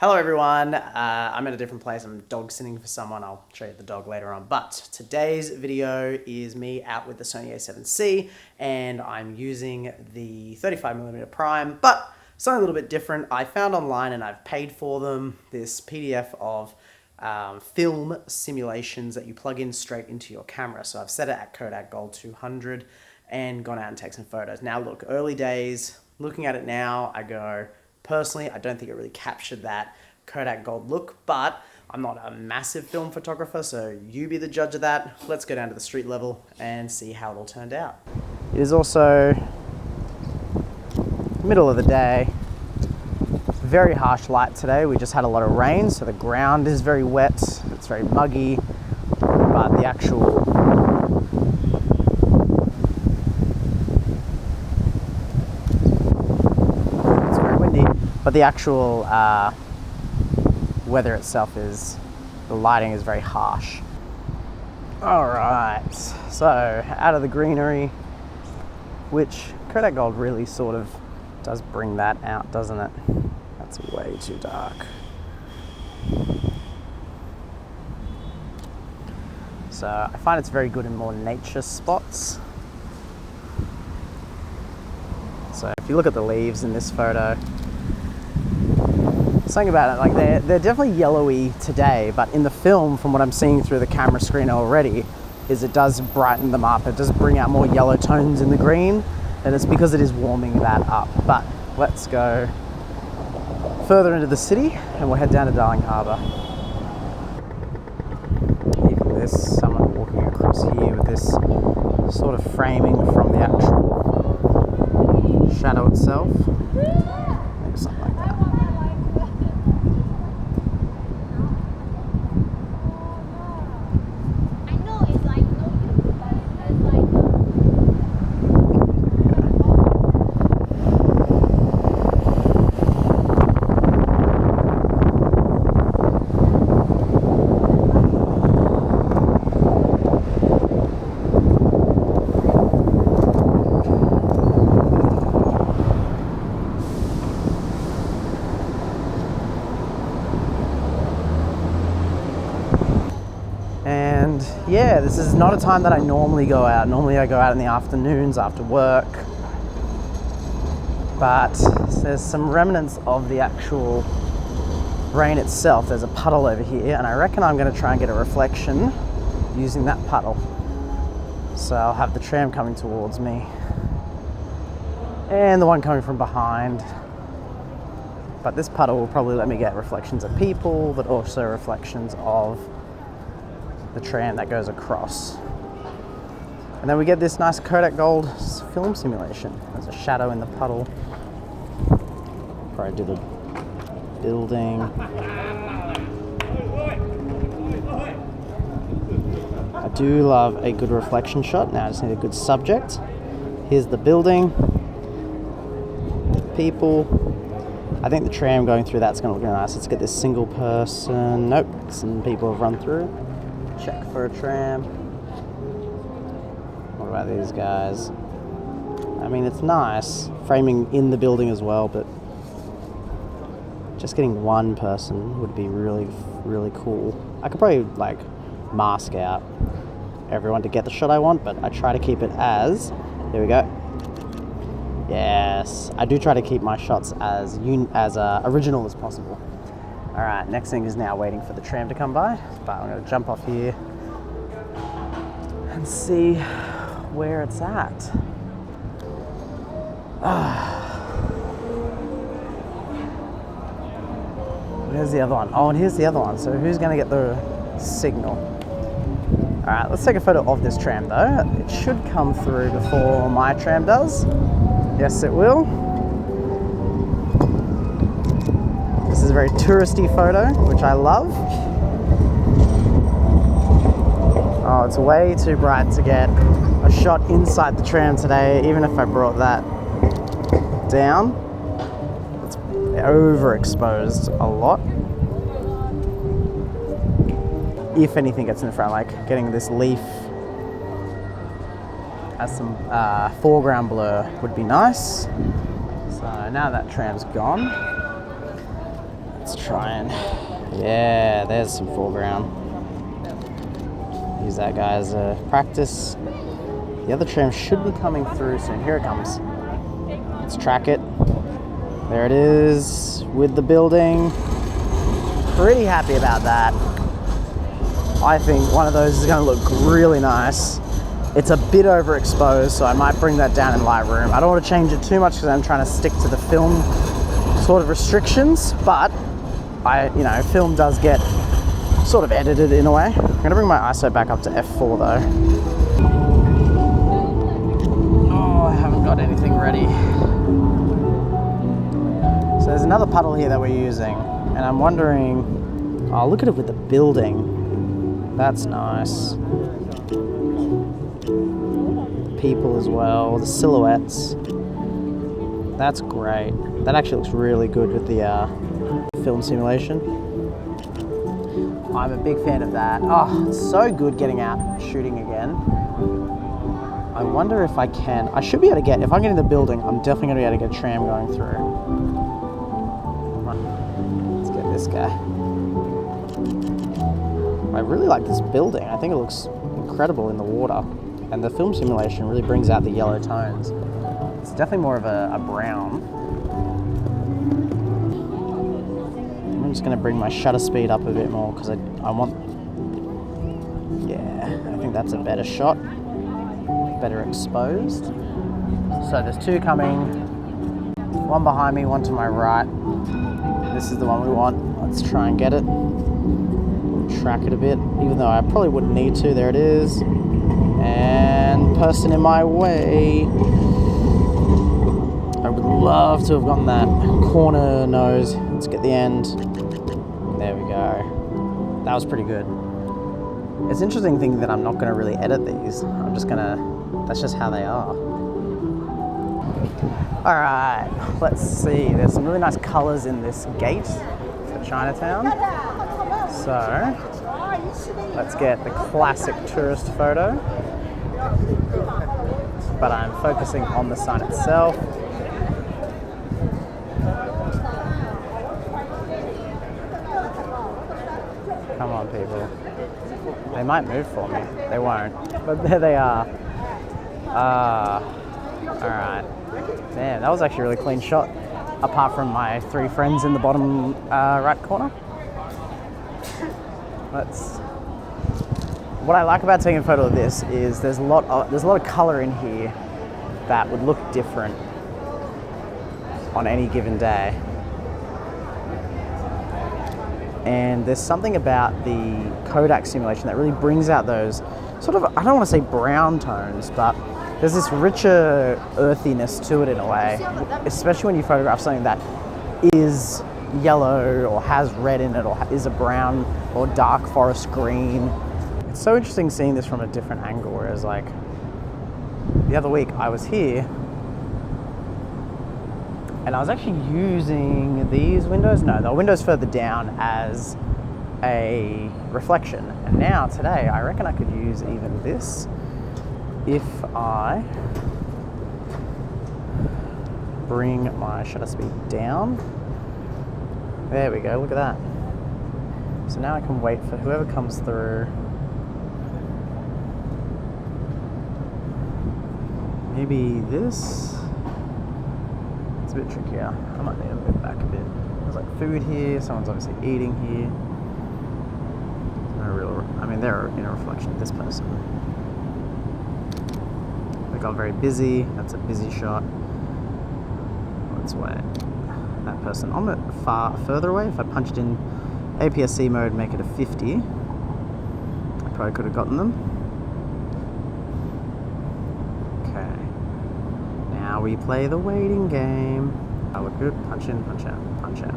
Hello everyone, I'm at a different place. I'm dog sitting for someone. I'll show you the dog later on. But today's video is me out with the Sony A7C and I'm using the 35mm prime, but something a little bit different. I found online and I've paid for them this PDF of film simulations that you plug in straight into your camera. So I've set it at Kodak Gold 200 and gone out and taken some photos. Now look, early days, looking at it now, I go, personally, I don't think it really captured that Kodak Gold look, but I'm not a massive film photographer, so you be the judge of that. Let's go down to the street level and see how it all turned out. It is also middle of the day. Very harsh light today. We just had a lot of rain, so the ground is very wet. It's very muggy, but the actual weather itself the lighting is very harsh. All right, so out of the greenery, which Kodak Gold really sort of does bring that out, doesn't it? That's way too dark. So I find it's very good in more nature spots. So if you look at the leaves in this photo, something about it, like they're definitely yellowy today, but in the film, from what I'm seeing through the camera screen already, is it does brighten them up. It does bring out more yellow tones in the green, and it's because it is warming that up. But let's go further into the city and we'll head down to Darling Harbour. Even there's someone walking across here with this sort of framing from the actual shadow itself. Maybe something like that. And yeah, this is not a time that I normally go out. Normally I go out in the afternoons after work. But there's some remnants of the actual rain itself. There's a puddle over here, and I reckon I'm going to try and get a reflection using that puddle. So I'll have the tram coming towards me and the one coming from behind. But this puddle will probably let me get reflections of people, but also reflections of the tram that goes across. And then we get this nice Kodak Gold film simulation. There's a shadow in the puddle. Probably do the building. I do love a good reflection shot. Now I just need a good subject. Here's the building. People. I think the tram going through that's going to look really nice. Let's get this single person. Nope, some people have run through. Check for a tram. What about these guys? I mean, it's nice framing in the building as well, but just getting one person would be really, really cool. I could probably like mask out everyone to get the shot I want, but I try to keep it as, here we go. Yes, I do try to keep my shots as original as possible. All right, next thing is now waiting for the tram to come by, but I'm gonna jump off here and see where it's at. Where's the other one? Oh, and here's the other one. So who's gonna get the signal? All right, let's take a photo of this tram though. It should come through before my tram does. Yes, it will. This is a very touristy photo, which I love. Oh, it's way too bright to get a shot inside the tram today, even if I brought that down. It's overexposed a lot. If anything gets in the front, like getting this leaf as some foreground blur would be nice. So now that tram's gone, let's Let's try and, yeah, there's some foreground. Use that guy as a practice. The other tram should be coming through soon. Here it comes. Let's track it. There it is with the building. Pretty happy about that. I think one of those is going to look really nice. It's a bit overexposed, so I might bring that down in Lightroom. I don't want to change it too much because I'm trying to stick to the film sort of restrictions, but film does get sort of edited in a way. I'm going to bring my ISO back up to f4 though. Oh, I haven't got anything ready. So there's another puddle here that we're using, and I'm wondering, oh, look at it with the building. That's nice. People as well, the silhouettes. That's great. That actually looks really good with the film simulation. I'm a big fan of that. Oh, it's so good getting out shooting again. I wonder if I can. I should be able to get, if I get in the building, I'm definitely going to be able to get a tram going through. Come on. Let's get this guy. I really like this building. I think it looks incredible in the water. And the film simulation really brings out the yellow tones. It's definitely more of a brown. I'm just going to bring my shutter speed up a bit more because I want, yeah, I think that's a better shot, better exposed. So there's two coming, one behind me, one to my right. This is the one we want. Let's try and get it. Track it a bit, even though I probably wouldn't need to. There it is. And person in my way. I would love to have gotten that corner nose. Let's get the end. There we go. That was pretty good. It's an interesting thing that I'm not going to really edit these. I'm just going to, that's just how they are. All right, let's see. There's some really nice colors in this gate for Chinatown. So let's get the classic tourist photo. But I'm focusing on the sign itself. Come on, people. They might move for me. They won't. But there they are. Alright. Man, that was actually a really clean shot. Apart from my three friends in the bottom right corner. What I like about taking a photo of this is there's a lot of color in here that would look different on any given day. And there's something about the Kodak simulation that really brings out those sort of, I don't want to say brown tones, but there's this richer earthiness to it in a way, especially when you photograph something that is yellow or has red in it or is a brown or dark forest green. It's so interesting seeing this from a different angle, whereas like the other week I was here and I was actually using these windows, no, the windows further down as a reflection. And now today, I reckon I could use even this if I bring my shutter speed down. There we go, look at that. So now I can wait for whoever comes through. Maybe this. It's a bit trickier. I might need to move back a bit. There's like food here, someone's obviously eating here. No real, I mean, they're in a reflection of this person. They got very busy, that's a busy shot. Let's wait. That person, I'm far further away. If I punched in APS-C mode, make it a 50, I probably could have gotten them. Now we play the waiting game. I look good. Punch in, punch out, punch out.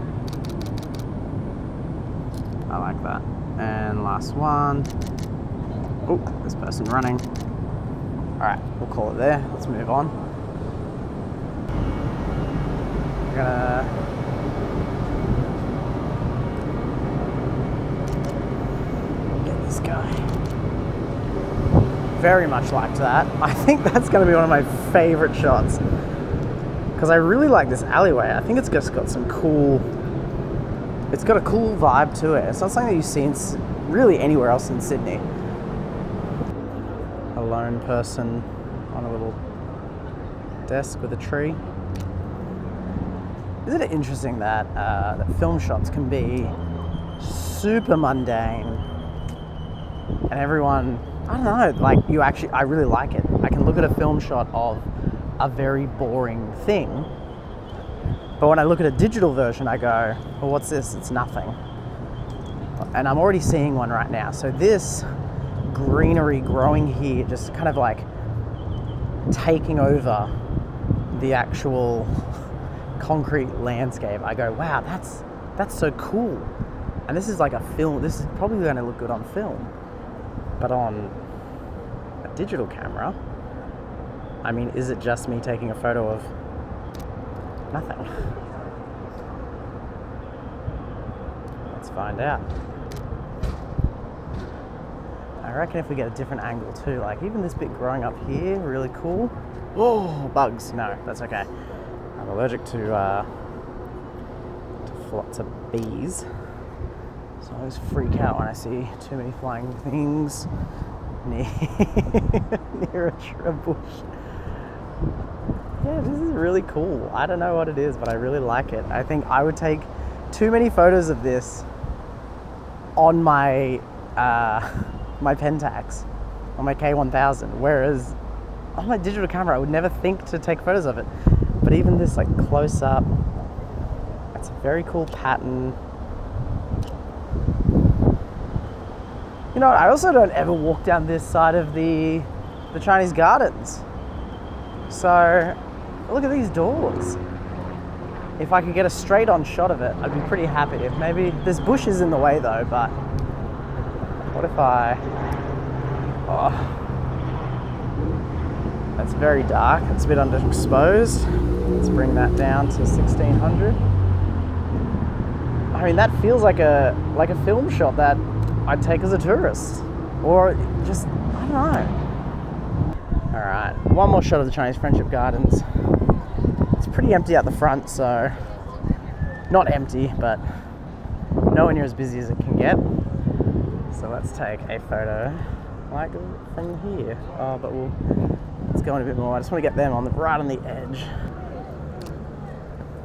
I like that. And last one. Oh, this person running. All right, we'll call it there. Let's move on. We're gonna get this guy. Very much liked that. I think that's going to be one of my favorite shots because I really like this alleyway. I think it's just got some cool, It's got a cool vibe to it. It's not something that you see in really anywhere else in Sydney. A lone person on a little desk with a tree. Isn't it interesting that, that film shots can be super mundane and everyone, I don't know, like I really like it. I can look at a film shot of a very boring thing, but when I look at a digital version, I go, well, what's this? It's nothing. And I'm already seeing one right now. So this greenery growing here, just kind of like taking over the actual concrete landscape, I go, wow, that's so cool. And this is like a film. This is probably going to look good on film, but on a digital camera, I mean, is it just me taking a photo of nothing? Let's find out. I reckon if we get a different angle too, like even this bit growing up here, really cool. Oh, bugs. No, that's okay. I'm allergic to bees. So I always freak out when I see too many flying things near a bush. Yeah, this is really cool. I don't know what it is, but I really like it. I think I would take too many photos of this on my my Pentax, on my K1000, whereas on my digital camera I would never think to take photos of it. But even this like close up, it's a very cool pattern. You know, I also don't ever walk down this side of the Chinese gardens. So look at these doors. If I could get a straight on shot of it, I'd be pretty happy. If maybe there's bushes in the way though, but what if oh, that's very dark. It's a bit underexposed. Let's bring that down to 1600. I mean, that feels like a film shot that I'd take as a tourist, or just, I don't know. All right, one more shot of the Chinese Friendship Gardens. It's pretty empty out the front, so not empty, but nowhere near as busy as it can get. So let's take a photo like from here. Oh, but let's go in a bit more. I just want to get them right on the edge.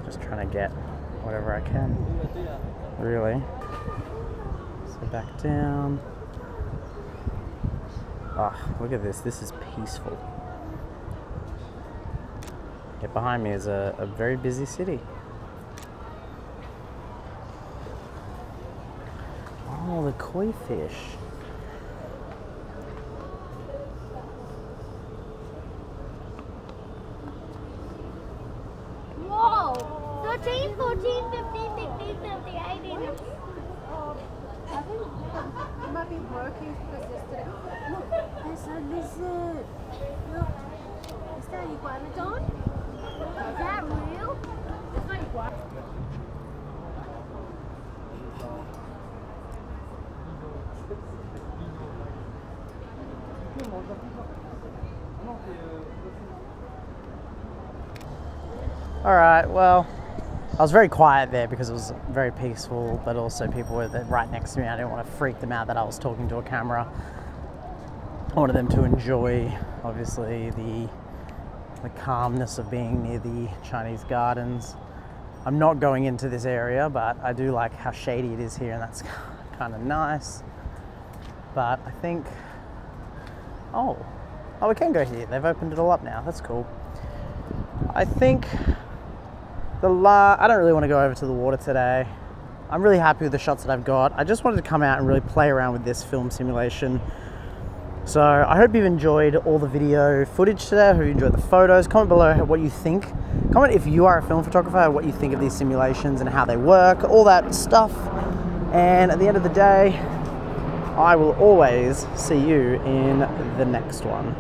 Just trying to get whatever I can, really. So back down. Oh, look at this. This is peaceful. Yet behind me is a very busy city. Oh, the koi fish. Whoa! 13, 14, 15, 16, 17, 18. I think it might be working because yesterday. Look, there's a lizard. Look, is that an iguanodon? Is that real? It's not iguana. All right, well, I was very quiet there because it was very peaceful, but also people were right next to me. I didn't want to freak them out that I was talking to a camera. I wanted them to enjoy, obviously, the calmness of being near the Chinese gardens. I'm not going into this area, but I do like how shady it is here, and that's kind of nice. But I think, oh, we can go here. They've opened it all up now. That's cool. I think I don't really want to go over to the water today. I'm really happy with the shots that I've got. I just wanted to come out and really play around with this film simulation. So I hope you've enjoyed all the video footage today. I hope you enjoyed the photos. Comment below what you think. Comment if you are a film photographer, what you think of these simulations and how they work, all that stuff. And at the end of the day, I will always see you in the next one.